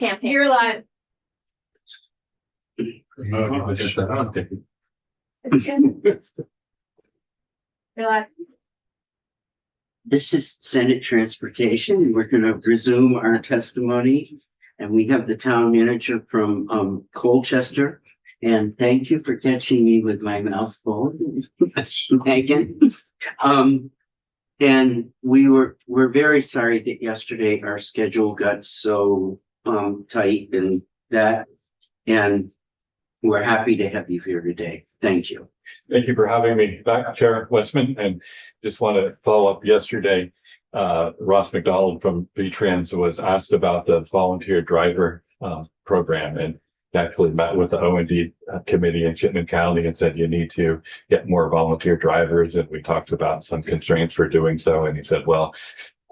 campaign. You're live. You're live. This is Senate Transportation. We're going to resume our testimony. And we have the town manager from Colchester. And thank you for catching me with my mouth full, Megan. And we're very sorry that yesterday our schedule got so tight and we're happy to have you here today. Thank you. Thank you for having me back, Chair Westman, and just want to follow up yesterday. Ross McDonald from VTrans was asked about the volunteer driver program, and actually met with the O&D committee in Chittenden County and said you need to get more volunteer drivers. And we talked about some constraints for doing so. And he said, well,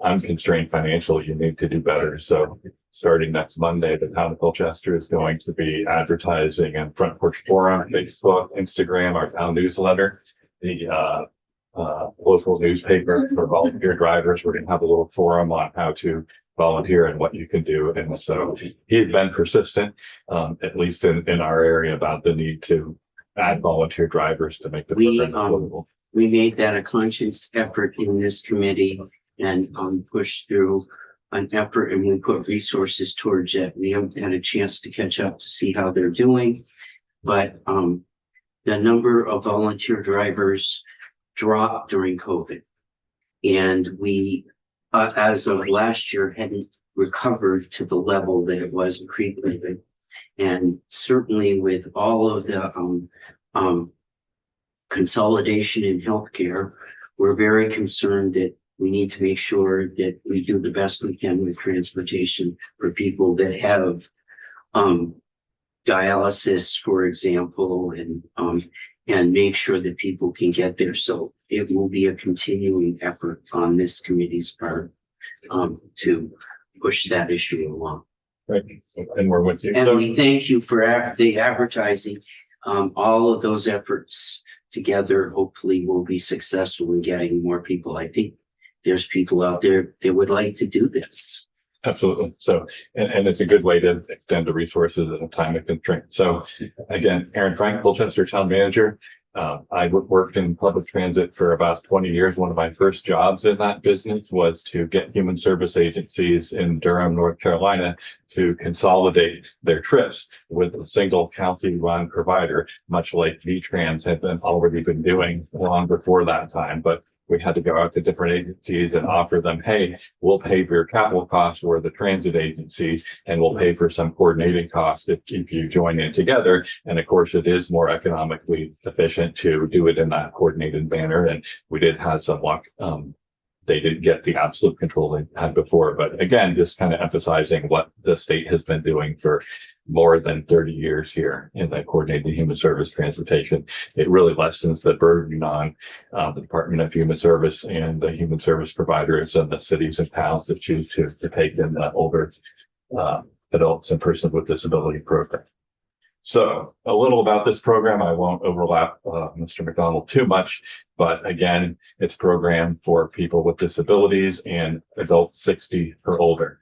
I'm constrained financially, you need to do better. So starting next Monday, the town of Colchester is going to be advertising in Front Porch Forum, Facebook, Instagram, our town newsletter, the local newspaper for volunteer drivers. We're going to have a little forum on how to volunteer and what you can do. And so he's been persistent, at least in our area, about the need to add volunteer drivers to make the program affordable. We made that a conscious effort in this committee and pushed through an effort, and we put resources towards it. We haven't had a chance to catch up to see how they're doing, but the number of volunteer drivers dropped during COVID, and we as of last year hadn't recovered to the level that it was pre-COVID. And certainly with all of the consolidation in healthcare, we're very concerned that we need to make sure that we do the best we can with transportation for people that have dialysis, for example, and make sure that people can get there. So it will be a continuing effort on this committee's part to push that issue along. Right, and we're with you. And we thank you for the advertising. All of those efforts together hopefully will be successful in getting more people. I think there's people out there that would like to do this. Absolutely. So, and it's a good way to extend the resources at a time of constraint. So again, Aaron Frank, Colchester Town Manager. I worked in public transit for about 20 years. One of my first jobs in that business was to get human service agencies in Durham, North Carolina to consolidate their trips with a single county run provider, much like VTrans had already been doing long before that time. But we had to go out to different agencies and offer them, hey, we'll pay for your capital costs or the transit agency, and we'll pay for some coordinating costs if you join in together. And of course, it is more economically efficient to do it in that coordinated manner. And we did have some luck. They didn't get the absolute control they had before. But again, just kind of emphasizing what the state has been doing for more than 30 years here in that coordinated human service transportation. It really lessens the burden on the Department of Human Service and the human service providers and the cities and towns that choose to take in the older adults and persons with disability program. So a little about this program. I won't overlap Mr. McDonald too much, but again, it's a program for people with disabilities and adults 60 or older.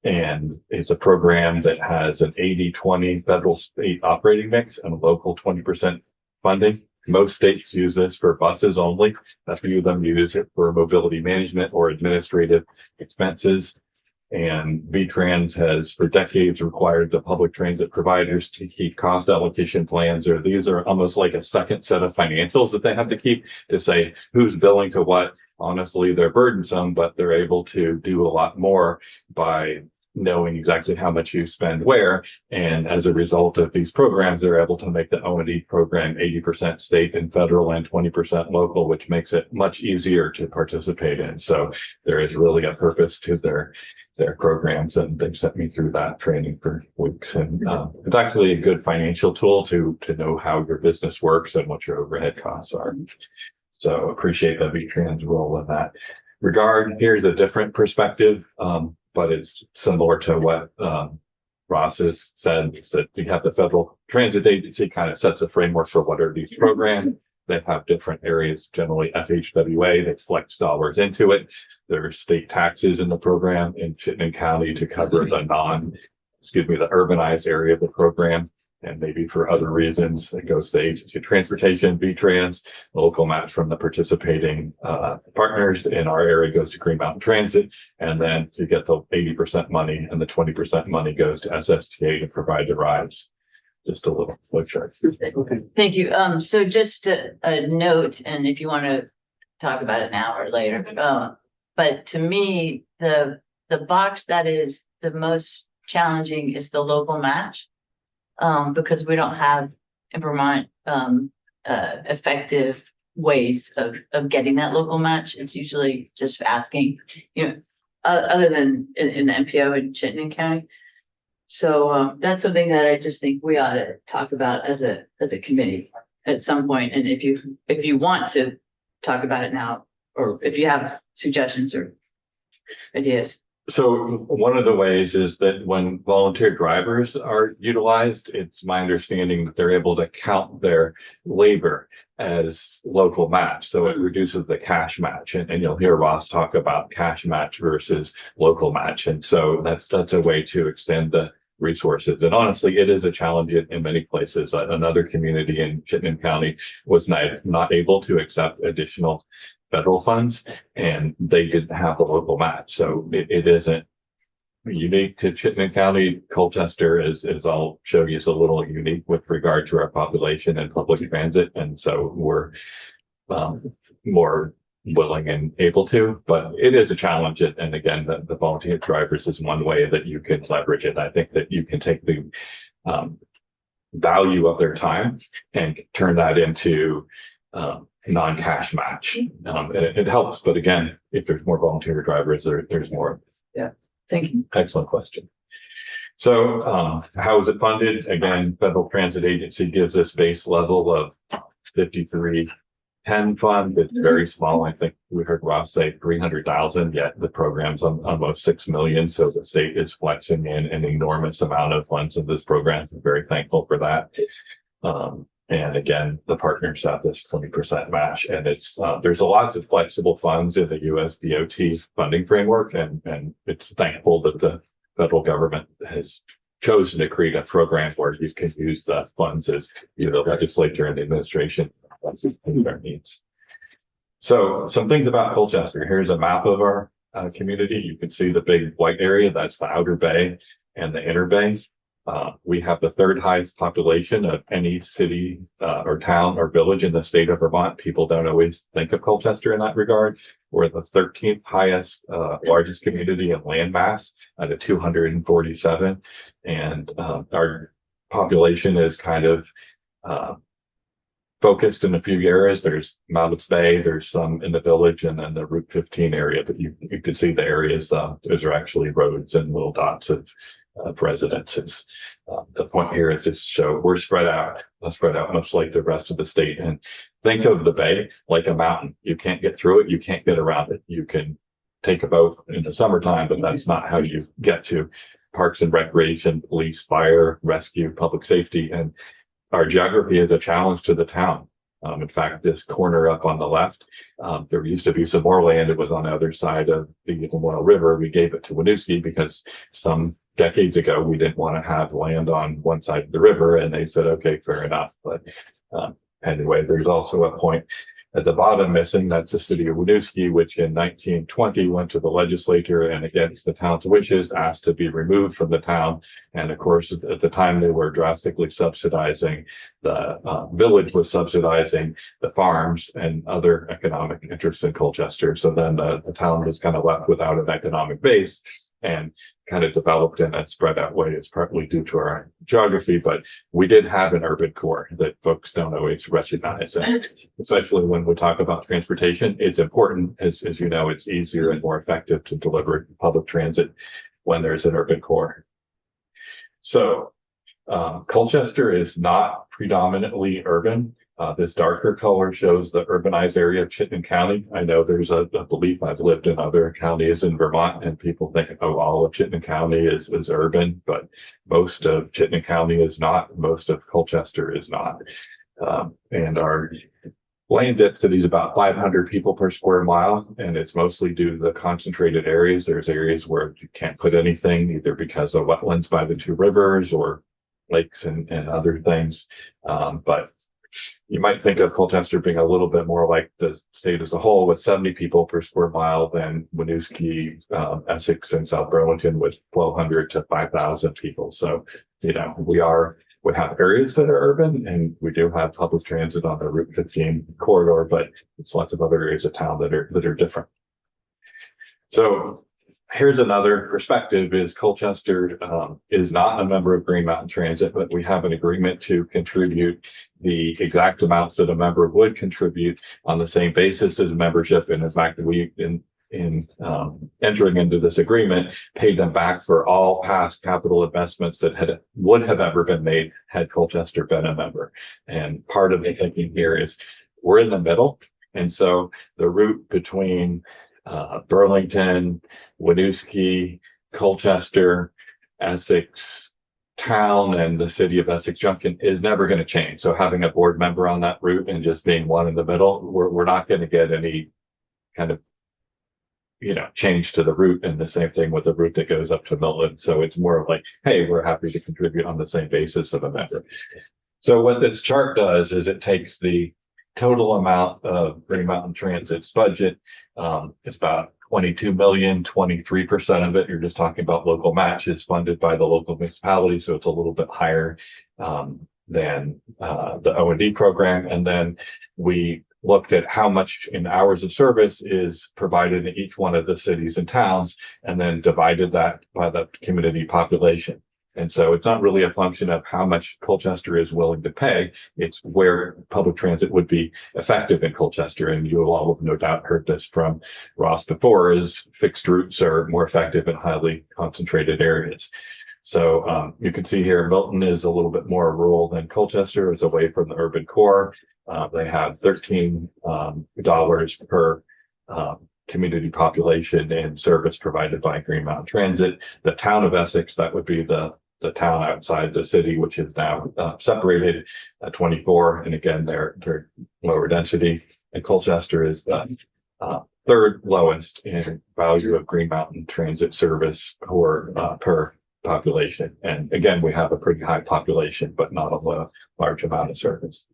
And it's a program that has an 80-20 federal state operating mix and a local 20% funding. Most states use this for buses only. A few of them use it for mobility management or administrative expenses. And VTrans has for decades required the public transit providers to keep cost allocation plans, or these are almost like a second set of financials that they have to keep to say who's billing to what. Honestly, they're burdensome, but they're able to do a lot more by knowing exactly how much you spend where. And as a result of these programs, they're able to make the O&D program 80% state and federal and 20% local, which makes it much easier to participate in. So there is really a purpose to their programs, and they've sent me through that training for weeks. And it's actually a good financial tool to know how your business works and what your overhead costs are. So appreciate the VTrans role in that regard. Here's a different perspective, but it's similar to what Ross has said. Is that you have the Federal Transit Agency kind of sets a framework for what are these programs. They have different areas, generally FHWA, that flex dollars into it. There are state taxes in the program in Chittenden County to cover the the urbanized area of the program. And maybe for other reasons, it goes to Agency of Transportation, VTrans, the local match from the participating partners in our area goes to Green Mountain Transit. And then you get the 80% money, and the 20% money goes to SSTA to provide the rides. Just a little flow chart. Okay. Thank you. So just a note, and if you want to talk about it now or later, but to me, the box that is the most challenging is the local match. Because we don't have in Vermont effective ways of getting that local match. It's usually just asking, other than in the MPO in Chittenden County. So that's something that I just think we ought to talk about as a committee at some point. And if you want to talk about it now, or if you have suggestions or ideas. So one of the ways is that when volunteer drivers are utilized, it's my understanding that they're able to count their labor as local match. So it reduces the cash match. And you'll hear Ross talk about cash match versus local match. And so that's a way to extend the resources. And honestly, it is a challenge in many places. Another community in Chittenden County was not able to accept additional federal funds, and they didn't have the local match. So it isn't unique to Chittenden County. Colchester is I'll show you, is a little unique with regard to our population and public transit. And so we're more willing and able to, but it is a challenge. And again, the volunteer drivers is one way that you can leverage it. I think that you can take the value of their time and turn that into non-cash match. And it helps, but again, if there's more volunteer drivers, there's more. Yeah, thank you. Excellent question. So how is it funded? Again, Federal Transit Agency gives us base level of 5310 fund. It's very small. I think we heard Ross say 300,000, yet the program's almost 6 million. So the state is flexing in an enormous amount of funds in this program. I'm very thankful for that. And again, the partners have this 20% match, and it's there's a lots of flexible funds in the US DOT funding framework, and it's thankful that the federal government has chosen to create a program where you can use the funds as the legislature and the administration their needs. So some things about Colchester. Here's a map of our community. You can see the big white area. That's the Outer Bay and the Inner Bay. We have the third highest population of any city or town or village in the state of Vermont. People don't always think of Colchester in that regard. We're the 13th highest, largest community in land mass at 247. And our population is kind of focused in a few areas. There's Mountains Bay, there's some in the village, and then the Route 15 area. But you can see the areas, those are actually roads and little dots of residences. The point here is just to show we're spread out much like the rest of the state. And think of the bay like a mountain. You can't get through it. You can't get around it. You can take a boat in the summertime, but that's not how you get to parks and recreation, police, fire, rescue, public safety. And our geography is a challenge to the town. In fact, this corner up on the left, there used to be some more land. It was on the other side of the Lamoille River. We gave it to Winooski because some decades ago, we didn't want to have land on one side of the river, and they said, okay, fair enough. But anyway, there's also a point at the bottom missing. That's the city of Winooski, which in 1920 went to the legislature and against the town's wishes asked to be removed from the town. And of course, at the time they were drastically subsidizing, the village was subsidizing the farms and other economic interests in Colchester. So then the town was kind of left without an economic base and kind of developed in a spread out way. It's partly due to our geography, but we did have an urban core that folks don't always recognize. And especially when we talk about transportation, it's important, as you know, it's easier and more effective to deliver public transit when there's an urban core. So Colchester is not predominantly urban. This darker color shows the urbanized area of Chittenden County. I know there's a belief. I've lived in other counties in Vermont, and people think, oh, all of Chittenden County is urban, but most of Chittenden County is not. Most of Colchester is not. And our land density is about 500 people per square mile, and it's mostly due to the concentrated areas. There's areas where you can't put anything, either because of wetlands by the two rivers or lakes and other things. But you might think of Colchester being a little bit more like the state as a whole, with 70 people per square mile, than Winooski, Essex, and South Burlington with 1,200 to 5,000 people. So, we have areas that are urban, and we do have public transit on the Route 15 corridor, but it's lots of other areas of town that are different. So here's another perspective: is Colchester is not a member of Green Mountain Transit, but we have an agreement to contribute the exact amounts that a member would contribute on the same basis as membership. And in fact, we in entering into this agreement, paid them back for all past capital investments that would have ever been made had Colchester been a member. And part of the thinking here is we're in the middle. And so the route between Burlington, Winooski, Colchester, Essex town, and the city of Essex Junction is never going to change. So having a board member on that route and just being one in the middle, we're not going to get any kind of change to the route. And the same thing with the route that goes up to Milton. So it's more of like, hey, we're happy to contribute on the same basis of a member. So what this chart does is it takes the total amount of Green Mountain Transit's budget. It's about 22 million, 23% of it. You're just talking about local matches funded by the local municipality. So it's a little bit higher than the O&D program. And then we looked at how much in hours of service is provided in each one of the cities and towns, and then divided that by the community population. And so it's not really a function of how much Colchester is willing to pay. It's where public transit would be effective in Colchester. And you all have no doubt heard this from Ross before, is fixed routes are more effective in highly concentrated areas. So you can see here, Milton is a little bit more rural than Colchester. It's away from the urban core. They have $13 per community population in service provided by Green Mountain Transit. The town of Essex, that would be the town outside the city, which is now separated at 24. And again, they're lower density. And Colchester is the third lowest in value of Green Mountain Transit service per population. And again, we have a pretty high population, but not a large amount of service.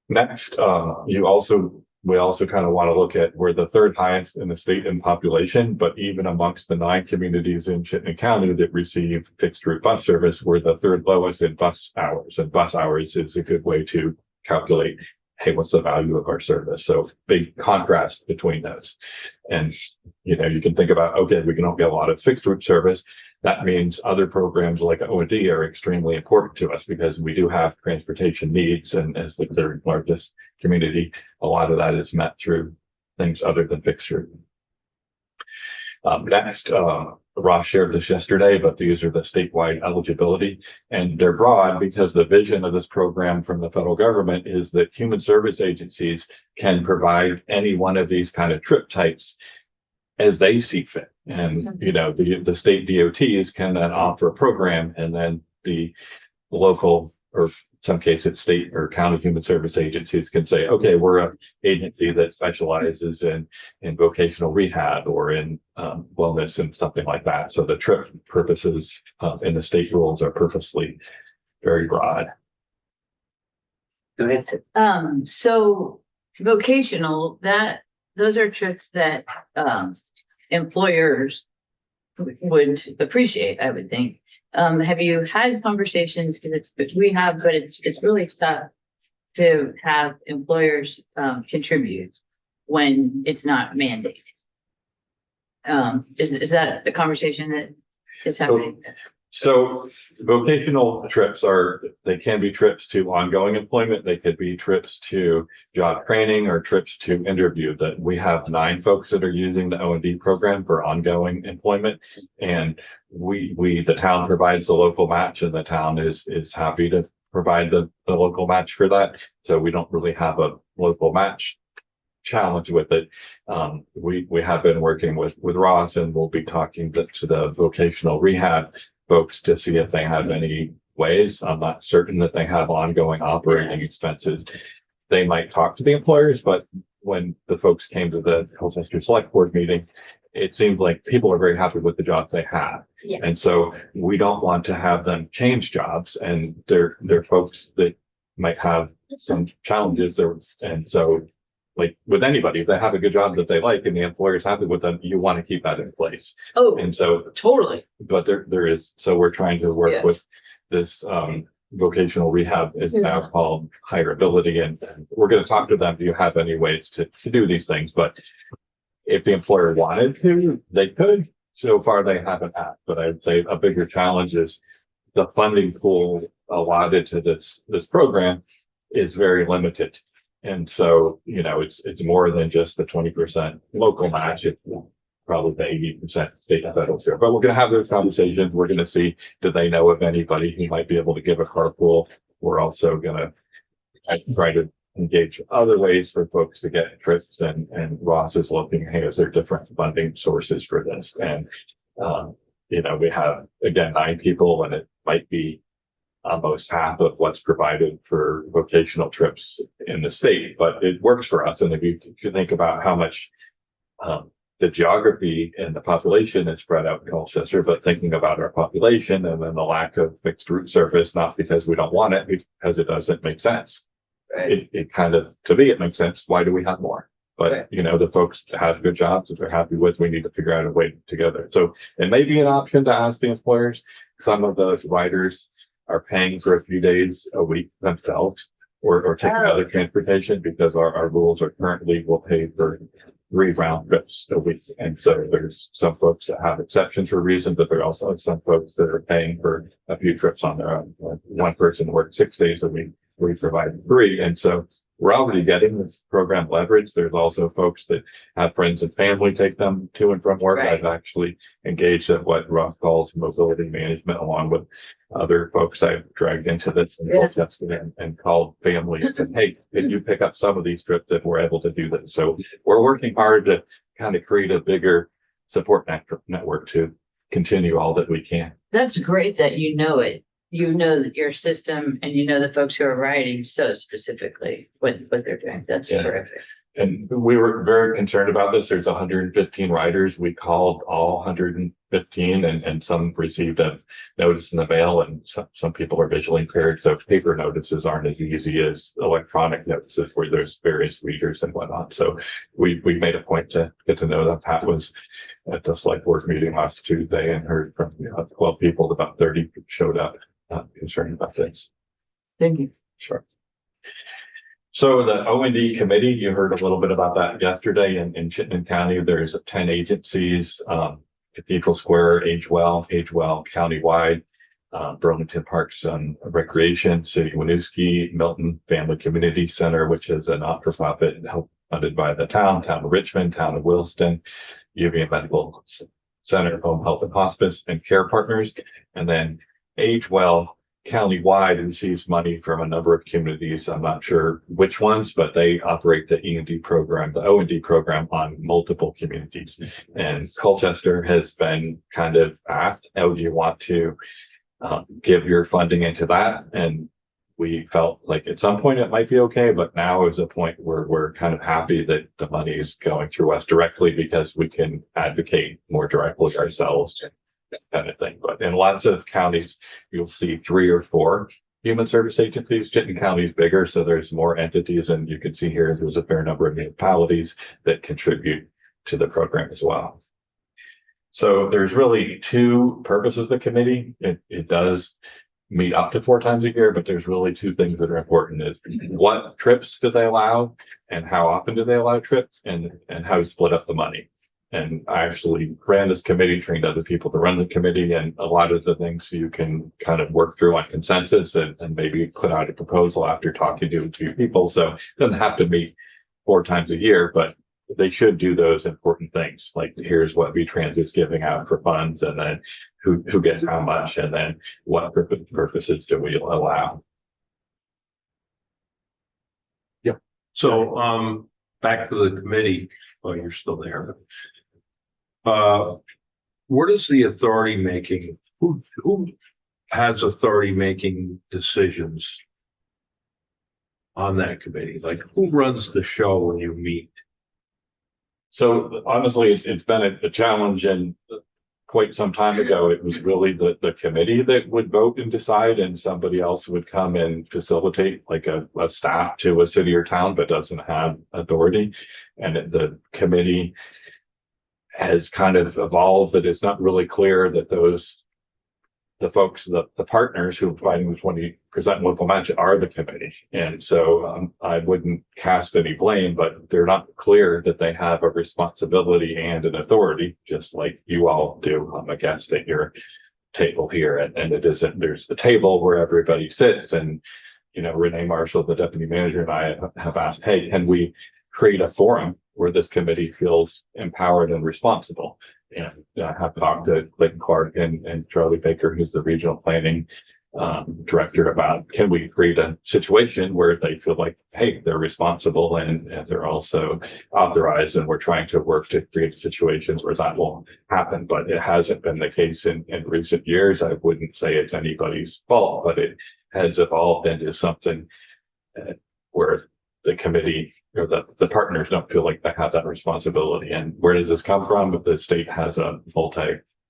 Next, we also kind of want to look at, we're the third highest in the state in population, but even amongst the 9 communities in Chittenden County that receive fixed route bus service, we're the third lowest in bus hours. And bus hours is a good way to calculate, hey, what's the value of our service? So big contrast between those. And, you can think about, okay, we can get a lot of fixed route service. That means other programs like O&D are extremely important to us because we do have transportation needs. And as the third largest community, a lot of that is met through things other than fixed route. Next, Ross shared this yesterday, but these are the statewide eligibility, and they're broad because the vision of this program from the federal government is that human service agencies can provide any one of these kind of trip types as they see fit. And, the state DOTs can then offer a program, and then the local, or in some cases state or county human service agencies can say, okay, we're an agency that specializes in vocational rehab or in wellness and something like that. So the trip purposes in the state rules are purposely very broad. Go ahead. So vocational, those are trips that employers would appreciate, I would think. Have you had conversations? Because we have, but it's really tough to have employers contribute when it's not mandated. Is that the conversation that is happening? So vocational trips they can be trips to ongoing employment. They could be trips to job training or trips to interview. That we have 9 folks that are using the O&D program for ongoing employment. And the town provides the local match, and the town is happy to provide the local match for that. So we don't really have a local match challenge with it. We have been working with Ross, and we'll be talking to the vocational rehab folks to see if they have any ways. I'm not certain that they have ongoing operating expenses they might talk to the employers, but when the folks came to the Colchester Select Board meeting, it seemed like people are very happy with the jobs they have. Yeah. And so we don't want to have them change jobs, and they're folks that might have some challenges there. And so like with anybody, if they have a good job that they like and the employer's happy with them, you want to keep that in place. Oh, And so, totally. but there is, so we're trying to work Yeah. with this, vocational rehab is now called hireability, and we're going to talk to them. Do you have any ways to do these things? But if the employer wanted to, they could. So far, they haven't had, but I'd say a bigger challenge is the funding pool allotted to this program is very limited. And so, you know, it's more than just the 20% local match. It's probably the 80% state and federal share. But we're going to have those conversations. We're going to see, do they know of anybody who might be able to give a carpool? We're also going to try to engage other ways for folks to get trips, and Ross is looking, hey, is there different funding sources for this? And, you know, we have, again, 9 people, and it might be almost half of what's provided for vocational trips in the state, but it works for us. And if you think about how much the geography and the population is spread out in Colchester, but thinking about our population and then the lack of fixed route service, not because we don't want it, because it doesn't make sense. Right. It kind of, to me, it makes sense. Why do we have more? But, Right. you know, the folks that have good jobs that they're happy with, we need to figure out a way together. So it may be an option to ask the employers. Some of the riders are paying for a few days a week themselves, or taking Oh. other transportation, because our rules are currently will pay for 3 round trips a week. And so there's some folks that have exceptions for a reason, but there are also some folks that are paying for a few trips on their own. Like one person works 6 days a week, we provide 3. And so we're already getting this program leverage. There's also folks that have friends and family take them to and from work. Right. I've actually engaged at what Ross calls mobility management, along with other folks I've dragged into this and Yeah. and called family and said, hey, can you pick up some of these trips if we're able to do this? So we're working hard to kind of create a bigger support network to continue all that we can. That's great that you know it. You know that your system, and you know the folks who are writing so specifically what they're doing. That's Yeah. terrific. And we were very concerned about this. There's 115 riders. We called all 115, and some received a notice in the mail, and some people are visually impaired. So paper notices aren't as easy as electronic notices where there's various readers and whatnot. So we made a point to get to know that. Pat was at the select board meeting last Tuesday and heard from 12 people, about 30 showed up concerned about this. Thank you. Sure. So the O&D committee, you heard a little bit about that yesterday in Chittenden County. There's 10 agencies, Cathedral Square, Agewell countywide, Burlington Parks and Recreation, City of Winooski, Milton Family Community Center, which is a not-for-profit funded by the town of Richmond, town of Williston, UVM Medical Center, Home Health and Hospice, and Care Partners. And then Agewell countywide receives money from a number of communities. I'm not sure which ones, but they operate the E&D program, the O&D program on multiple communities. And Colchester has been kind of asked, oh, do you want to give your funding into that? And we felt like at some point it might be okay, but now is a point where we're kind of happy that the money is going through us directly, because we can advocate more directly ourselves, kind of thing. But in lots of counties, you'll see 3 or 4 human service agencies. Chittenden County is bigger, so there's more entities, and you can see here there's a fair number of municipalities that contribute to the program as well. So there's really 2 purposes of the committee. It does meet up to 4 times a year, but there's really 2 things that are important: is what trips do they allow, and how often do they allow trips, and how to split up the money. And I actually ran this committee, trained other people to run the committee, and a lot of the things you can kind of work through on consensus and maybe put out a proposal after talking to 2 people. So it doesn't have to meet 4 times a year, but they should do those important things. Like, here's what VTrans is giving out for funds, and then who gets how much, and then what purposes do we allow. Yep. So, back to the committee, well, you're still there. What is the authority making? Who has authority making decisions on that committee? Like, who runs the show when you meet? So honestly, it's been a challenge, and quite some time ago, it was really the committee that would vote and decide, and somebody else would come and facilitate, like a staff to a city or town, but doesn't have authority. And the committee has kind of evolved that it's not really clear that the folks, the partners who are providing the 20% local match are the committee. And so I wouldn't cast any blame, but they're not clear that they have a responsibility and an authority, just like you all do. I'm a guest at your table here, and it isn't, there's the table where everybody sits, and, you know, Renee Marshall, the deputy manager, and I have asked, hey, can we create a forum where this committee feels empowered and responsible? And I have talked to Clayton Clark and Charlie Baker, who's the regional planning director, about, can we create a situation where they feel like, hey, they're responsible and they're also authorized, and we're trying to work to create situations where that will happen. But it hasn't been the case in recent years. I wouldn't say it's anybody's fault, but it has evolved into something where the committee or the partners don't feel like they have that responsibility. And where does this come from? The state has a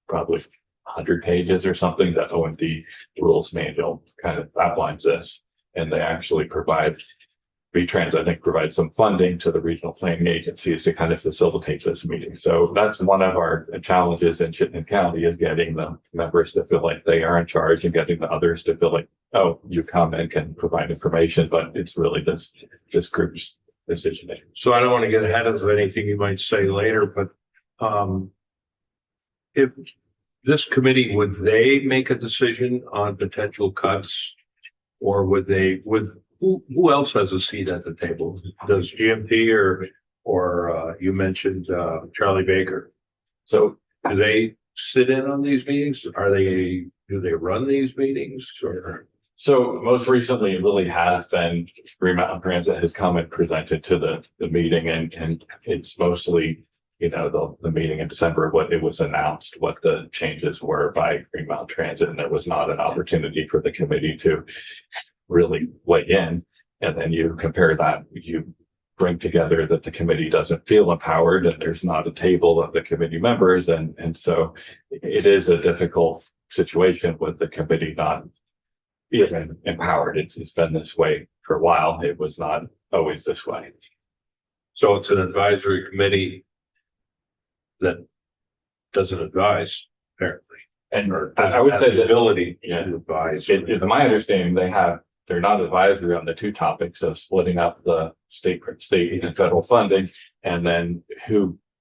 probably 100 pages or something, that OMD rules manual kind of outlines this. And they actually provide, VTrans, I think, provide some funding to the regional planning agencies to kind of facilitate this meeting. So that's one of our challenges in Chittenden County, is getting the members to feel like they are in charge, and getting the others to feel like, oh, you come and can provide information, but it's really this group's decision making. So I don't want to get ahead of anything you might say later, but if this committee, would they make a decision on potential cuts, or would who else has a seat at the table? Does GMP or you mentioned Charlie Baker? So do they sit in on these meetings? Do they run these meetings, or? So most recently, it really has been Green Mountain Transit has come and presented to the meeting, and it's mostly, you know, the meeting in December, what it was announced, what the changes were by Green Mountain Transit, and there was not an opportunity for the committee to really weigh in. And then you compare that, you bring together that the committee doesn't feel empowered, and there's not a table of the committee members, and so it is a difficult situation with the committee not even empowered. It's been this way for a while. It was not always this way. So it's an advisory committee that doesn't advise, apparently. And I would say the ability yeah, to advise. it's my understanding they're not advisory on the two topics of splitting up the state and federal funding, and then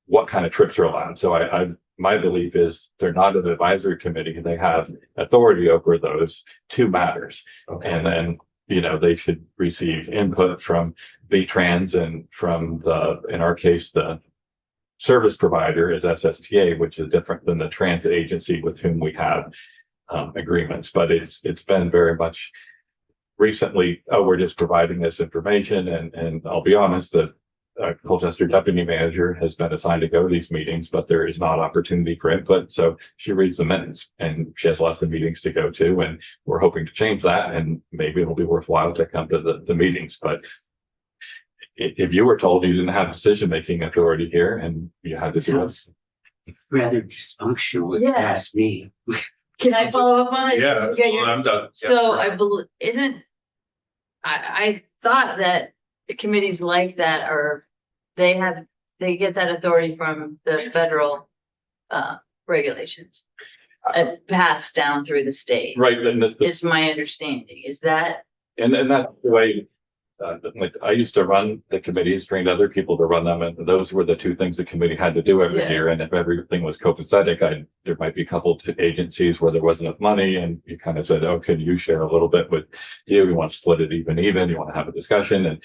what kind of trips are allowed. So my belief is they're not an advisory committee. They have authority over those two matters. Okay. And then, you know, they should receive input from VTrans and from in our case, the service provider is SSTA, which is different than the transit agency with whom we have agreements. But it's been very much recently, oh, we're just providing this information. And I'll be honest, the Colchester deputy manager has been assigned to go to these meetings, but there is not opportunity for input. So she reads the minutes, and she has lots of meetings to go to, and we're hoping to change that, and maybe it'll be worthwhile to come to the meetings. But if you were told you didn't have decision-making authority here and you had to do it. Rather dysfunctional, if you Yeah. ask me. Can I follow up on it? Yeah, You get your- well, I'm done. So Yeah. I believe, I thought that the committees like that they get that authority from the federal regulations. Passed down through the state, Right, and is my understanding. Is that, and that's the way, like, I used to run the committees, trained other people to run them, and those were the two things the committee had to do every Yeah. year. And if everything was copacetic, there might be a couple of agencies where there wasn't enough money, and you kind of said, oh, can you share a little bit with you? We want to split it even, you want to have a discussion, and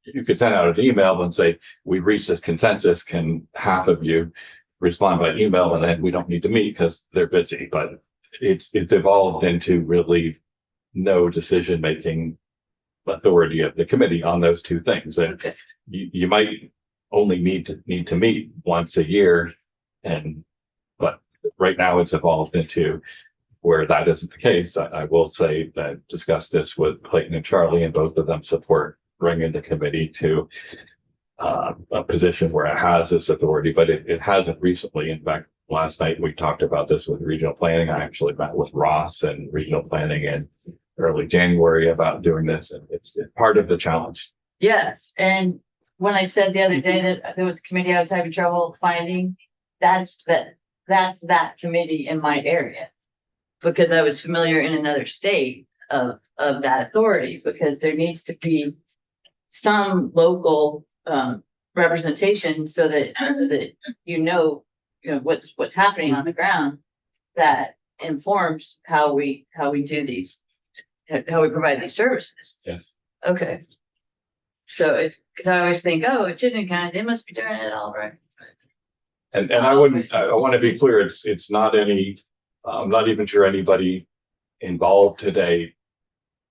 you could send out an email and say, we've reached this consensus, can half of you respond by email, and then we don't need to meet because they're busy. But it's evolved into really no decision-making authority of the committee on those two things. And okay, you might only need to meet once a year, but right now it's evolved into where that isn't the case. I will say that I discussed this with Clayton and Charlie, and both of them support bringing the committee to a position where it has this authority, but it hasn't recently. In fact, last night we talked about this with regional planning. I actually met with Ross and regional planning in early January about doing this, and it's part of the challenge. Yes, and when I said the other day that there was a committee I was having trouble finding, that's that committee in my area. Because I was familiar in another state of that authority, because there needs to be some local representation so that you know what's happening on the ground, that informs how we do these, how we provide these services. Yes. Okay. So it's because I always think, oh, Chittenden County, they must be doing it all right. And I wouldn't, I want to be clear, it's not any, I'm not even sure anybody involved today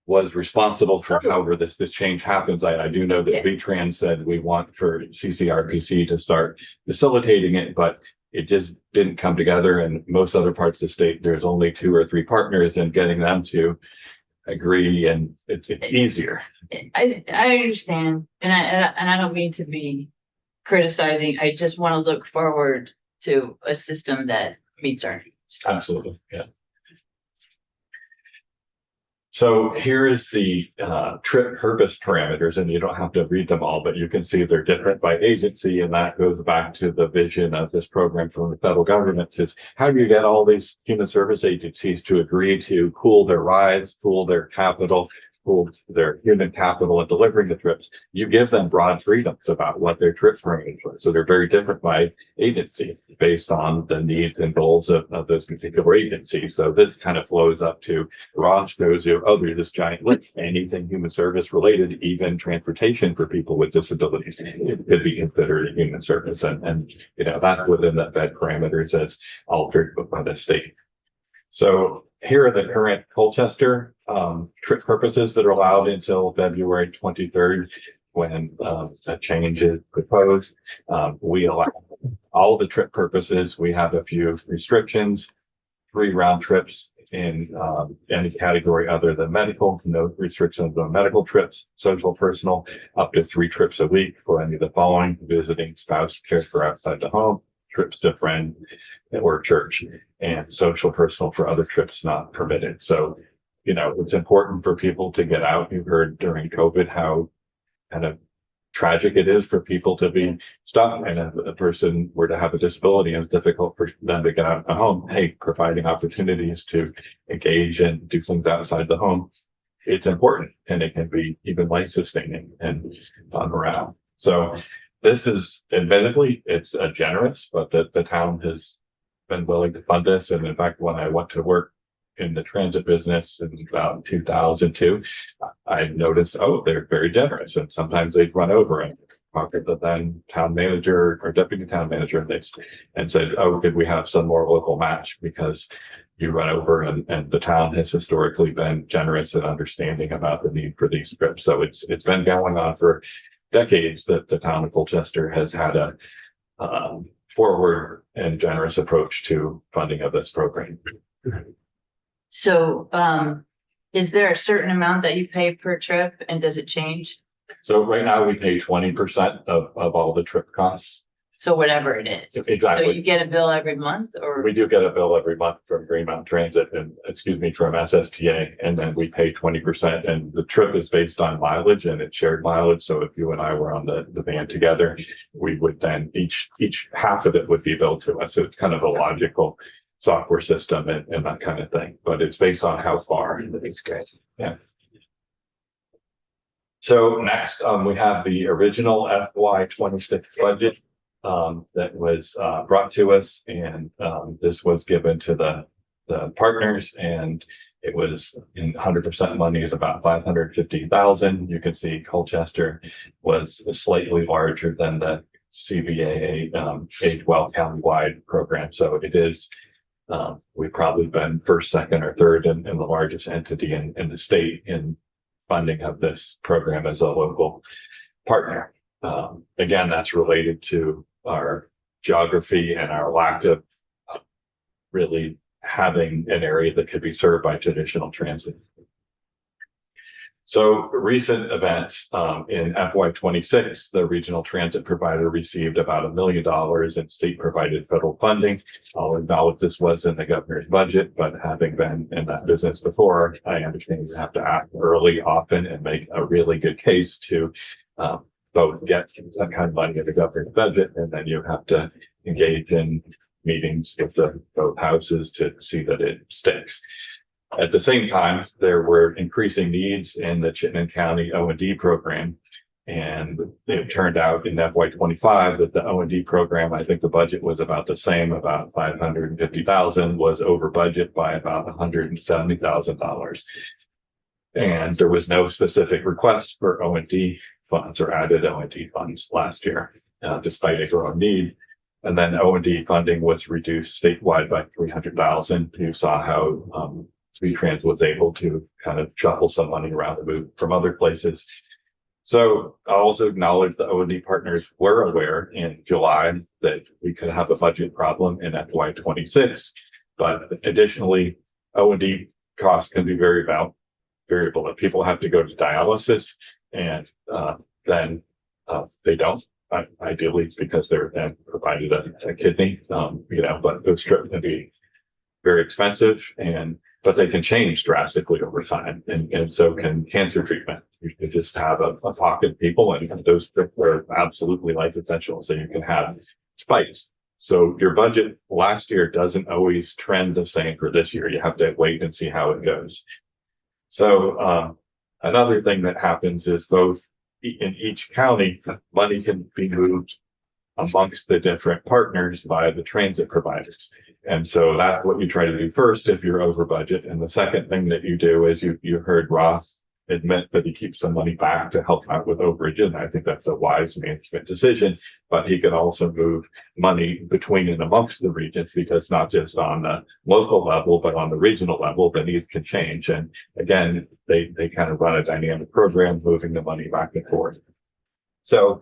was responsible for however this change happens. I do know that Yeah. VTrans said we want for CCRPC to start facilitating it, but it just didn't come together. And most other parts of the state, there's only 2 or 3 partners, and getting them to agree, and it's easier. I understand, and I don't mean to be criticizing. I just want to look forward to a system that meets our needs. Absolutely, yeah. So here is the trip purpose parameters, and you don't have to read them all, but you can see they're different by agency, and that goes back to the vision of this program from the federal government. Is how do you get all these human service agencies to agree to pool their rides, pool their capital, pool their human capital in delivering the trips? You give them broad freedoms about what their trip parameters are. So they're very different by agency based on the needs and goals of those particular agencies. So this kind of flows up to Ross shows you, oh, there's this giant list, anything human service related, even transportation for people with disabilities could be considered a human service. And that's within the Fed parameters as altered by the state. So here are the current Colchester trip purposes that are allowed until February 23rd, when a change is proposed. We allow all the trip purposes. We have a few restrictions: 3 round trips in any category other than medical, no restrictions on medical trips, social, personal, up to 3 trips a week for any of the following: visiting spouse, cares for outside the home, trips to friend or church, and social, personal for other trips not permitted. So, it's important for people to get out. You heard during COVID how kind of tragic it is for people to be stuck, and if a person were to have a disability and it's difficult for them to get out of the home, hey, providing opportunities to engage and do things outside the home, it's important, and it can be even life sustaining and on morale. So this is, admittedly, it's generous, but the town has been willing to fund this. And in fact, when I went to work in the transit business in about 2002, I noticed, oh, they're very generous, and sometimes they'd run over and talk to the then town manager or deputy town manager, and said, oh, could we have some more local match, because you run over, and the town has historically been generous and understanding about the need for these trips. So it's been going on for decades that the town of Colchester has had a forward and generous approach to funding of this program. So, is there a certain amount that you pay per trip, and does it change? So right now we pay 20% of all the trip costs. So whatever it is. So Exactly. you get a bill every month, or? We do get a bill every month from Green Mountain Transit from SSTA, and then we pay 20%, and the trip is based on mileage, and it's shared mileage. So if you and I were on the van together, we would then each half of it would be billed to us. So it's kind of a logical software system and that kind of thing, but it's based on how far. That's great. Yeah. So next, we have the original FY26 budget that was brought to us, and this was given to the partners, and it was in 100% money is about 550,000. You can see Colchester was slightly larger than the CVAA Shadewell countywide program, so it is. We've probably been first, second, or third in the largest entity in the state in funding of this program as a local partner. Again, that's related to our geography and our lack of really having an area that could be served by traditional transit. So recent events, in FY 26, the regional transit provider received about $1 million in state provided federal funding. I'll acknowledge this was in the governor's budget, but having been in that business before, I understand you have to act early, often, and make a really good case to both get that kind of money in the governor's budget, and then you have to engage in meetings with both houses to see that it sticks. At the same time, there were increasing needs in the Chittenden County O&D program. And it turned out in FY 25 that the O&D program, I think the budget was about the same, about $550,000, was over budget by about $170,000. And there was no specific request for O&D funds or added O&D funds last year, despite a growing need. And then O&D funding was reduced statewide by $300,000. You saw how VTrans was able to kind of shuffle some money around and move from other places. So I also acknowledge the O&D partners were aware in July that we could have a budget problem in FY 26, but additionally, O&D costs can be very variable. If people have to go to dialysis and then they don't, ideally because they're then provided a kidney, but those trips can be very expensive, but they can change drastically over time, and so can cancer treatment. You can just have a pocket of people, and those trips are absolutely life essential. So you can have spikes. So your budget last year doesn't always trend the same for this year. You have to wait and see how it goes. So another thing that happens is both in each county, money can be moved amongst the different partners via the transit providers. And so that's what you try to do first if you're over budget. And the second thing that you do is you heard Ross admit that he keeps some money back to help out with overage. And I think that's a wise management decision, but he can also move money between and amongst the regions, because not just on the local level, but on the regional level, the needs can change. And again, they kind of run a dynamic program, moving the money back and forth. So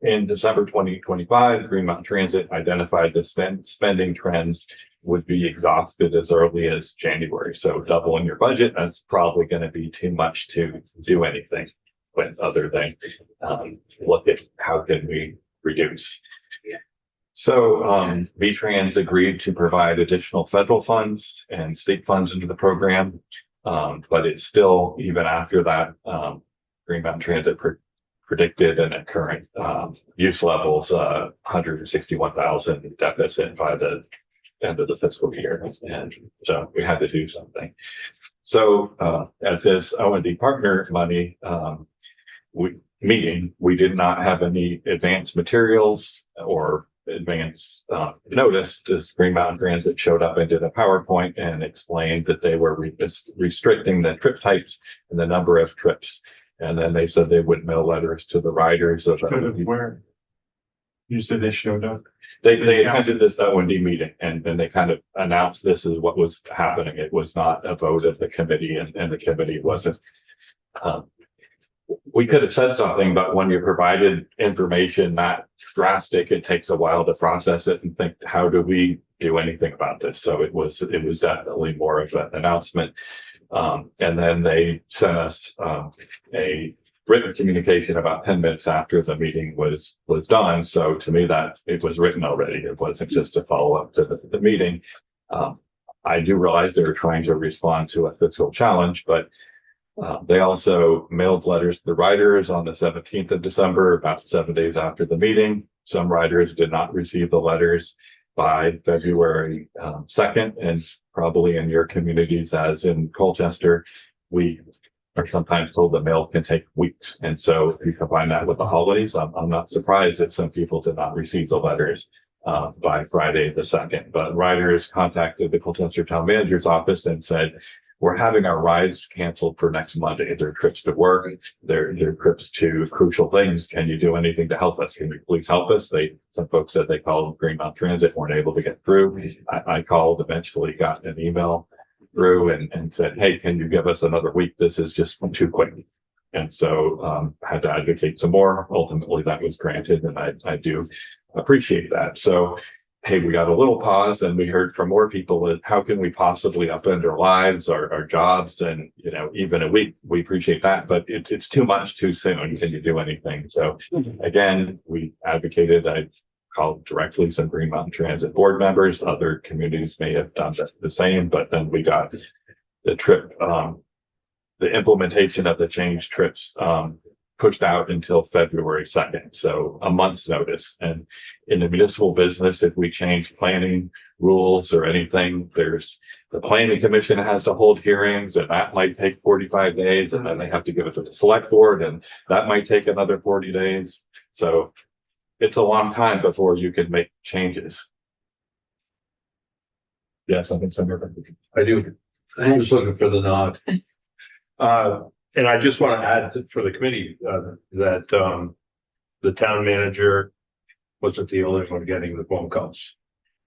in December 2025, Green Mountain Transit identified the spending trends would be exhausted as early as January. So doubling your budget, that's probably going to be too much to do anything with, other than look at how can we reduce. So VTrans agreed to provide additional federal funds and state funds into the program, but it's still, even after that, Green Mountain Transit predicted and at current use levels, 161,000 deficit by the end of the fiscal year. And so we had to do something. So at this O&D partner money meeting, we did not have any advanced materials or advance notice. This Green Mountain Transit showed up and did a PowerPoint and explained that they were restricting the trip types and the number of trips. And then they said they would mail letters to the riders. Where? You said they showed up? They attended this O&D meeting, and then they kind of announced this is what was happening. It was not a vote of the committee, and the committee wasn't. We could have said something, but when you provided information that drastic, it takes a while to process it and think, how do we do anything about this? So it was definitely more of an announcement. And then they sent us a written communication about 10 minutes after the meeting was done. So to me, that it was written already. It wasn't just a follow-up to the meeting. I do realize they were trying to respond to a fiscal challenge, but they also mailed letters to the riders on the 17th of December, about 7 days after the meeting. Some riders did not receive the letters by February 2nd, and probably in your communities, as in Colchester, we are sometimes told the mail can take weeks. And so if you combine that with the holidays, I'm not surprised that some people did not receive the letters by Friday the 2nd. But riders contacted the Colchester Town Manager's office and said, we're having our rides canceled for next Monday. Their trips to work, their trips to crucial things. Can you do anything to help us? Can you please help us? Some folks said they called Green Mountain Transit, weren't able to get through. I called, eventually got an email through and said, hey, can you give us another week? This is just too quick. And so had to advocate some more. Ultimately, that was granted, and I do appreciate that. So hey, we got a little pause, and we heard from more people that how can we possibly upend our lives, our jobs, and even a week. We appreciate that, but it's too much too soon. Can you do anything? So again, we advocated. I called directly some Green Mountain Transit board members. Other communities may have done the same, but then we got the trip, the implementation of the change trips pushed out until February 2nd. So a month's notice. And in the municipal business, if we change planning rules or anything, there's the planning commission has to hold hearings, and that might take 45 days, and then they have to give it to the select board, and that might take another 40 days. So it's a long time before you can make changes. Yeah, something similar. I do. I'm just looking for the nod. And I just want to add for the committee, that, the town manager wasn't the only one getting the phone calls.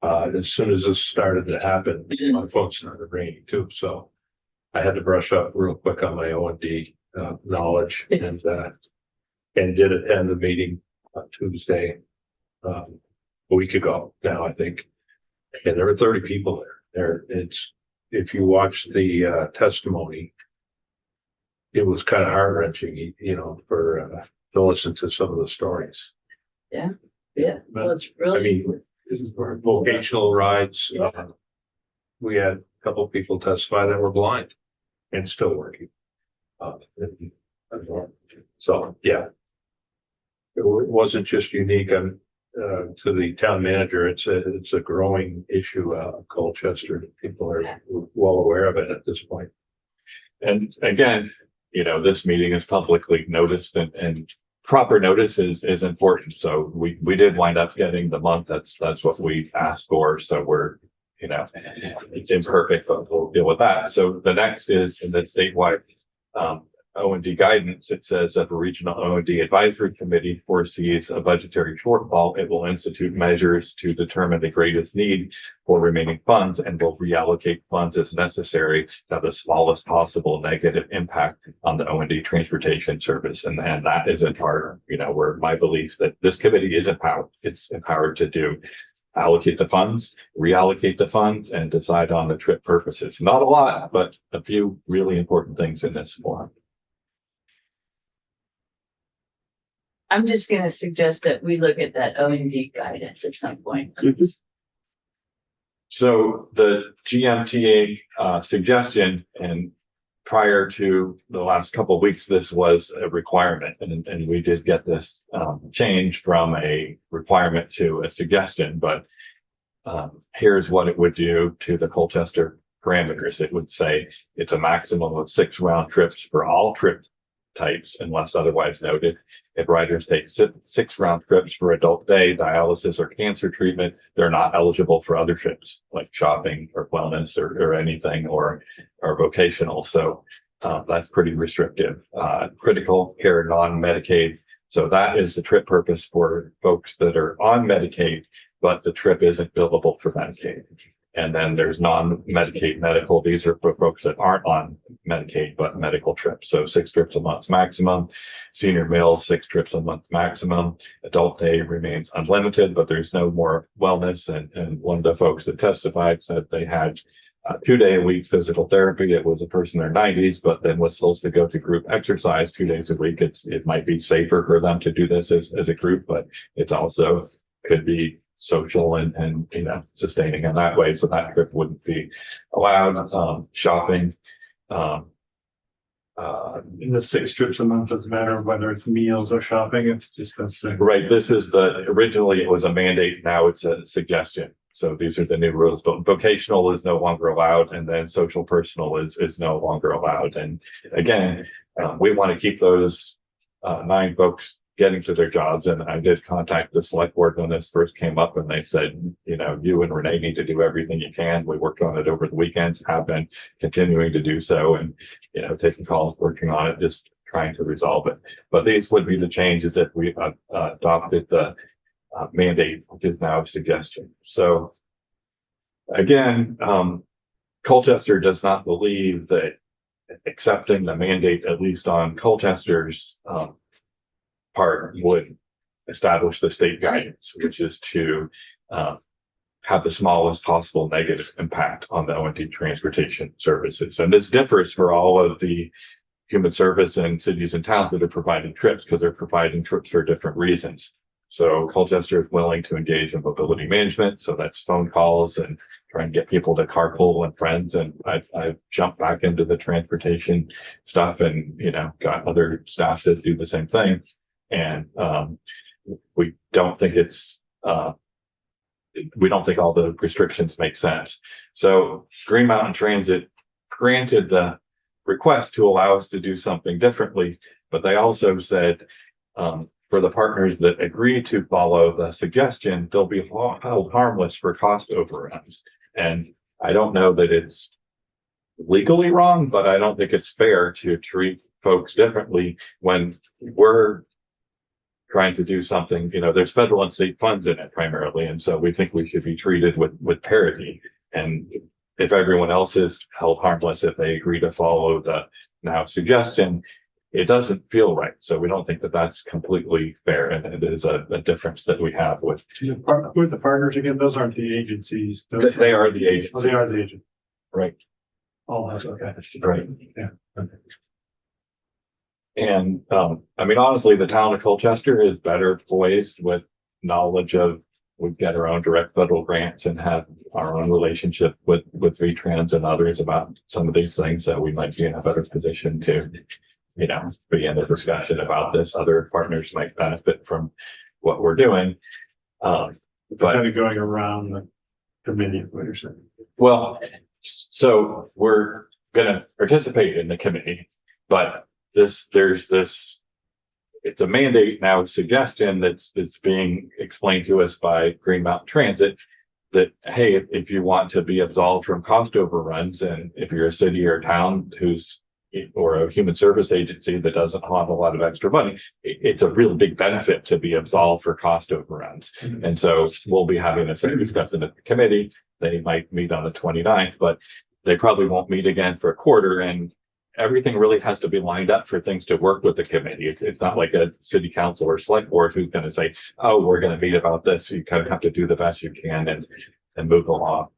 As soon as this started to happen, my phone started ringing too, so I had to brush up real quick on my O&D, knowledge and did attend the meeting on Tuesday, a week ago now, I think. And there were 30 people there. If you watch the, testimony, it was kind of heart wrenching, for to listen to some of the stories. Yeah, well, it's I really, mean, this is for vocational rides. We had a couple of people testify that were blind and still working. So, yeah. It wasn't just unique to the town manager. It's a growing issue out of Colchester. People are well aware of it at this point. And again, this meeting is publicly noticed, and proper notice is important. So we did wind up getting the month. That's what we asked for. So we're, it's imperfect, but we'll deal with that. So the next is in the statewide O&D guidance. It says that the regional O&D advisory committee foresees a budgetary shortfall. It will institute measures to determine the greatest need for remaining funds and will reallocate funds as necessary to have the smallest possible negative impact on the O&D transportation service. And that is in part, where my belief that this committee is empowered. It's empowered to allocate the funds, reallocate the funds, and decide on the trip purposes. Not a lot, but a few really important things in this form. I'm just gonna suggest that we look at that O&D guidance at some point. So the GMTA suggestion, and prior to the last couple of weeks, this was a requirement, and we did get this change from a requirement to a suggestion. But here's what it would do to the Colchester parameters. It would say it's a maximum of 6 round trips for all trip types unless otherwise noted. If riders take 6 round trips for adult day, dialysis, or cancer treatment, they're not eligible for other trips like shopping or wellness or anything or vocational. So that's pretty restrictive. Critical care, non-Medicaid. So that is the trip purpose for folks that are on Medicaid, but the trip isn't billable for Medicaid. And then there's non-Medicaid medical. These are for folks that aren't on Medicaid, but medical trips. So 6 trips a month maximum. Senior males, 6 trips a month maximum. Adult day remains unlimited, but there's no more wellness. And one of the folks that testified said they had 2-day-a-week physical therapy. It was a person in their 90s, but then was supposed to go to group exercise 2 days a week. It might be safer for them to do this as a group, but it's also could be social and sustaining in that way. So that trip wouldn't be allowed. Shopping. In the 6 trips a month, doesn't matter whether it's meals or shopping, it's just the same. Right. This is originally it was a mandate. Now it's a suggestion. So these are the new rules, but vocational is no longer allowed. And then social personal is no longer allowed. And again, we want to keep those 9 folks getting to their jobs. And I did contact the select board when this first came up, and they said, you and Renee need to do everything you can. We worked on it over the weekends, have been continuing to do so, and taking calls, working on it, just trying to resolve it. But these would be the changes if we adopted the mandate, which is now a suggestion. So again, Colchester does not believe that accepting the mandate, at least on Colchester's part, would establish the state guidance, which is to have the smallest possible negative impact on the O&D transportation services. And this differs for all of the human service and cities and towns that are providing trips, because they're providing trips for different reasons. So Colchester is willing to engage in mobility management. So that's phone calls and trying to get people to carpool and friends. And I've jumped back into the transportation stuff and, got other staff to do the same thing. And, we don't think we don't think all the restrictions make sense. So Green Mountain Transit granted the request to allow us to do something differently, but they also said, for the partners that agree to follow the suggestion, they'll be held harmless for cost overruns. And I don't know that it's legally wrong, but I don't think it's fair to treat folks differently when we're trying to do something. There's federal and state funds in it primarily. And so we think we should be treated with parity. And if everyone else is held harmless, if they agree to follow the now suggestion, it doesn't feel right. So we don't think that that's completely fair. And it is a difference that we have with. Who are the partners again? Those aren't the agencies. They are the agents. Oh, they are the agent. Right. All has, okay. Right. Yeah. Okay. And, honestly, the town of Colchester is better poised with knowledge of, we get our own direct federal grants and have our own relationship with VTrans and others about some of these things, that we might be in a better position to, be in a discussion about this. Other partners might benefit from what we're doing. But Kind of going around the committee, what you're saying. well, so we're gonna participate in the committee, but it's a mandate now, suggestion that's being explained to us by Green Mountain Transit that, hey, if you want to be absolved from cost overruns, and if you're a city or a town or a human service agency that doesn't have a lot of extra money, it's a real big benefit to be absolved for cost overruns. Mhm. And so we'll be having a same discussion at the committee. They might meet on the 29th, but they probably won't meet again for a quarter. And everything really has to be lined up for things to work with the committee. It's not like a city council or select board who's going to say, oh, we're going to meet about this. You kind of have to do the best you can and move along.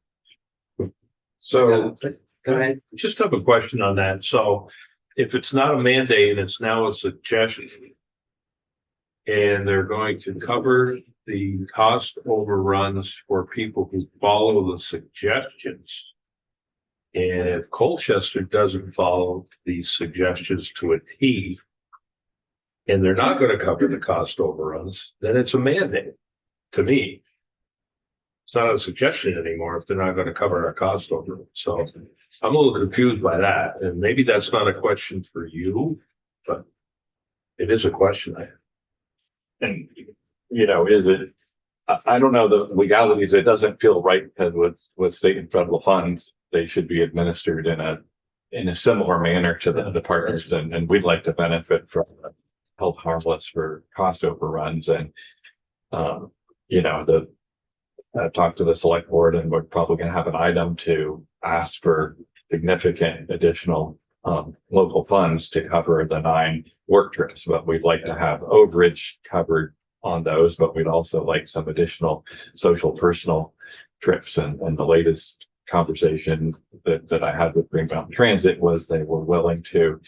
So Go ahead. just have a question on that. So if it's not a mandate and it's now a suggestion, and they're going to cover the cost overruns for people who follow the suggestions, and if Colchester doesn't follow these suggestions to a T, and they're not going to cover the cost overruns, then it's a mandate to me. It's not a suggestion anymore if they're not going to cover our cost overruns. So I'm a little confused by that. And maybe that's not a question for you, but it is a question I have. And, is it, I don't know the legalities. It doesn't feel right, because with state and federal funds, they should be administered in a similar manner to the partners. And we'd like to benefit from held harmless for cost overruns. And, I've talked to the select board, and we're probably going to have an item to ask for significant additional local funds to cover the 9 work trips, but we'd like to have overage covered on those, but we'd also like some additional social personal trips. And the latest conversation that I had with Green Mountain Transit was they were willing to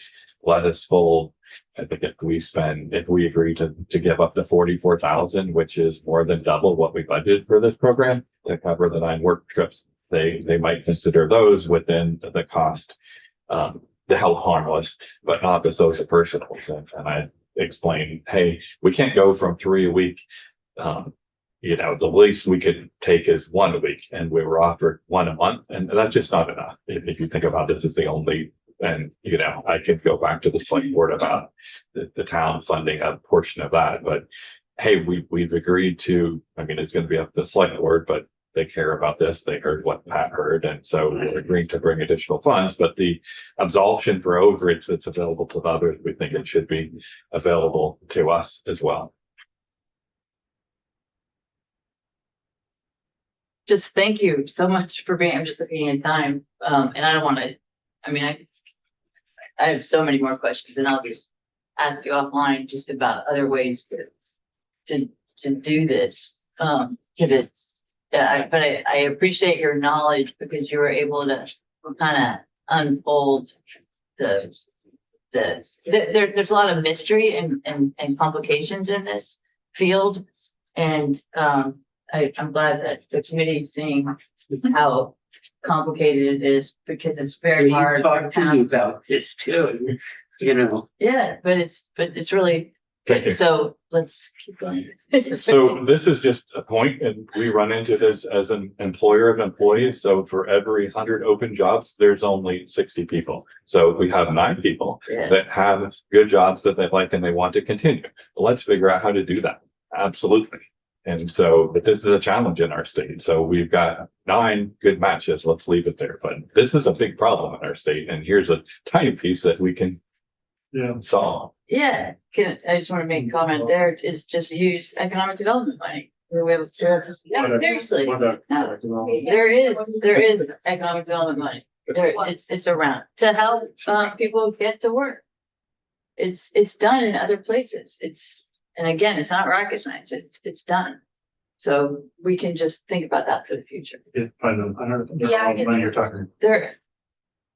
let us fold. I think if we agree to give up to 44,000, which is more than double what we budgeted for this program to cover the 9 work trips, they might consider those within the cost, the held harmless, but not the social personals. And I explained, hey, we can't go from 3 a week. The least we could take is 1 a week, and we were offered 1 a month, and that's just not enough. If you think about this as the only, and I could go back to the select board about the town funding a portion of that, but hey, we've agreed to, it's going to be up to the select board, but they care about this. They heard what Pat heard. And so we're agreeing to bring additional funds, but the absolution for overage that's available to the others, we think it should be available to us as well. Just thank you so much for being, I'm just looking at time. And I don't want to, I have so many more questions, and I'll just ask you offline just about other ways to do this. If it's but I appreciate your knowledge because you were able to kind of unfold there's a lot of mystery and complications in this field. And, I'm glad that the committee is seeing how complicated it is because it's very hard. for Talk to me towns. about this too, you know. Yeah, but it's really Thank you. good. So let's keep going. So this is just a point, and we run into this as an employer of employees. So for every 100 open jobs, there's only 60 people. So we have 9 people Yeah. that have good jobs that they like and they want to continue. Let's figure out how to do that. Absolutely. And so, but this is a challenge in our state. So we've got 9 good matches. Let's leave it there. But this is a big problem in our state. And here's a tiny piece that we can solve. Yeah, I just want to make a comment there is just use economic development money. We're able to, no, seriously, no, there is economic development money. There, it's around to help, people get to work. It's done in other places. And again, it's not rocket science. It's done. So we can just think about that for the future. Yeah, I don't know Yeah, I get when you're talking. There,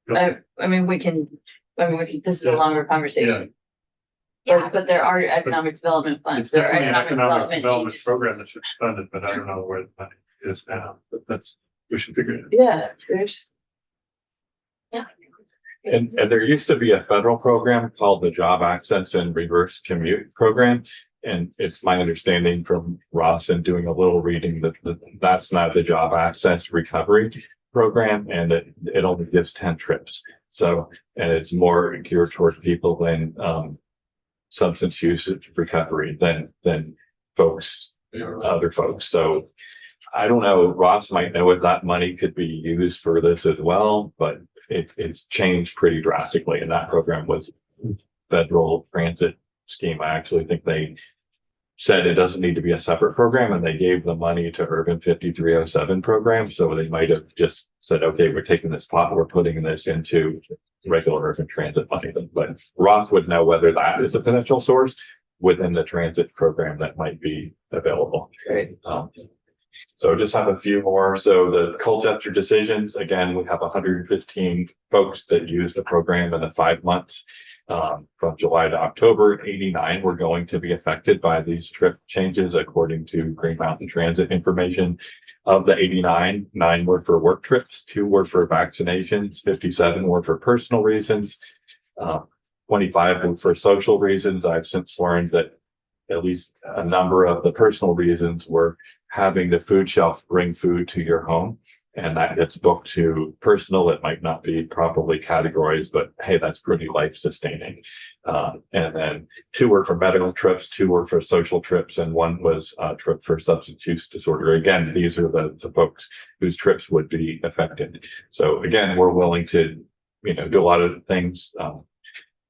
I mean, we can, this is a longer conversation. But there are economic development funds. It's There are definitely an economic development agencies. program that should be funded, but I don't know where the money is now, but we should figure it out. Yeah, there's. And there used to be a federal program called the Job Access and Reverse Commute Program. And it's my understanding from Ross and doing a little reading that that's not the Job Access Recovery Program, and it only gives 10 trips. So, and it's more geared towards people in substance use recovery than folks, other folks. So I don't know, Ross might know if that money could be used for this as well, but it's changed pretty drastically. And that program was federal transit scheme. I actually think they said it doesn't need to be a separate program, and they gave the money to Urban 5307 program. So they might have just said, okay, we're taking this pot, we're putting this into regular urban transit money. But Ross would know whether that is a potential source within the transit program that might be available. Great. So just have a few more. So the Colchester decisions, again, we have 115 folks that use the program in the 5 months. From July to October, 89 were going to be affected by these trip changes, according to Green Mountain Transit information. Of the 89, 9 were for work trips, 2 were for vaccinations, 57 were for personal reasons, 25 were for social reasons. I've since learned that at least a number of the personal reasons were having the food shelf bring food to your home, and that gets booked to personal. It might not be properly categorized, but hey, that's pretty life sustaining. And then 2 were for medical trips, 2 were for social trips, and 1 was a trip for substance use disorder. Again, these are the folks whose trips would be affected. So again, we're willing to, do a lot of things,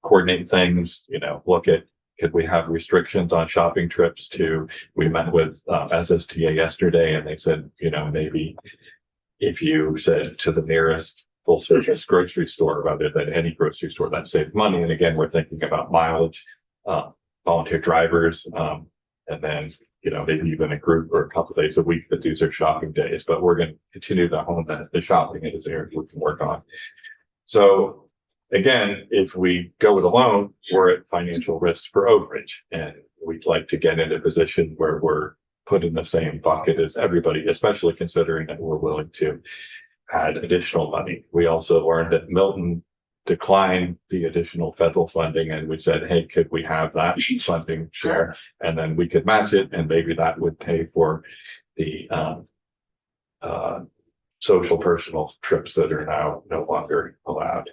coordinate things, look at, could we have restrictions on shopping trips we met with SSTA yesterday, and they said, maybe if you said to the nearest full service grocery store rather than any grocery store, that saves money. And again, we're thinking about mileage, volunteer drivers, and then, maybe even a group or a couple of days a week that these are shopping days, but we're going to continue to hone the shopping as areas we can work on. So again, if we go it alone, we're at financial risk for overage, and we'd like to get in a position where we're put in the same bucket as everybody, especially considering that we're willing to add additional money. We also learned that Milton declined the additional federal funding, and we said, hey, could we have that funding share? And then we could match it, and maybe that would pay for the social personal trips that are now no longer allowed.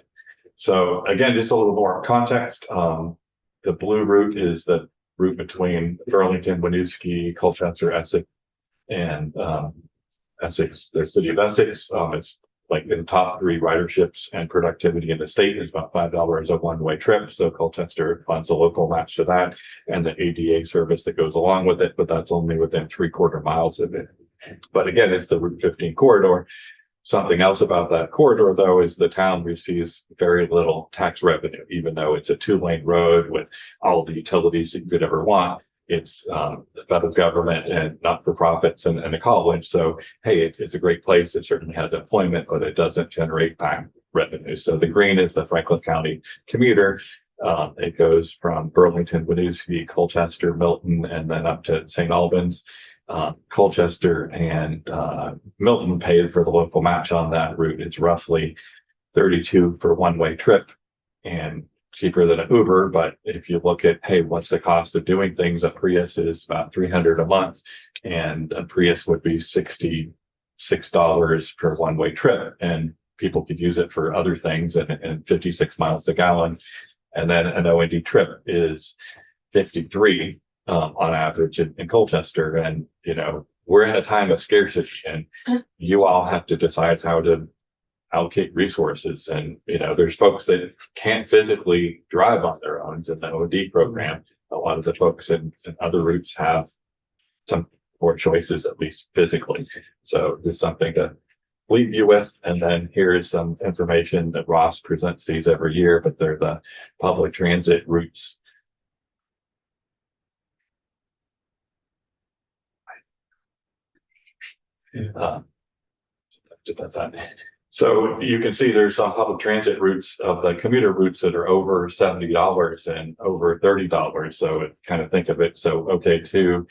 So again, just a little more context. The blue route is the route between Burlington, Winooski, Colchester, Essex, and Essex, the city of Essex. It's like in the top 3 riderships and productivity in the state is about $5 a one-way trip. So Colchester funds a local match to that, and the ADA service that goes along with it, but that's only within 3/4 miles of it. But again, it's the Route 15 corridor. Something else about that corridor, though, is the town receives very little tax revenue, even though it's a 2-lane road with all the utilities that you could ever want. it's the federal government and not-for-profits and a college. So, hey, it's a great place. It certainly has employment, but it doesn't generate tax revenue. So the green is the Franklin County commuter. It goes from Burlington, Winooski, Colchester, Milton, and then up to St. Albans. Colchester and Milton paid for the local match on that route. It's roughly 32 for one-way trip and cheaper than an Uber. But if you look at, hey, what's the cost of doing things? A Prius is about $300 a month, and a Prius would be $66 per one-way trip. And people could use it for other things and 56 miles a gallon. And then an OND trip is 53 on average in Colchester. And, you know, we're in a time of scarcity, and you all have to decide how to allocate resources. And, you know, there's folks that can't physically drive on their own in the OD program. A lot of the folks in other routes have some poor choices, at least physically. So there's something to leave you with. And then here is some information that Ross presents these every year, but they're the public transit routes. So you can see there's some public transit routes of the commuter routes that are over $70 and over $30. So kind of think of it. So, okay, two,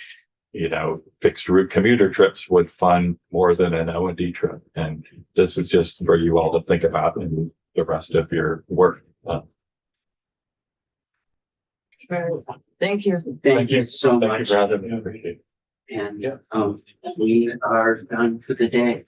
you know, fixed route commuter trips would fund more than an O&D trip. And this is just for you all to think about in the rest of your work. Thank you. Thank you so Thank you much. for having me. I appreciate it. And we are done for the day.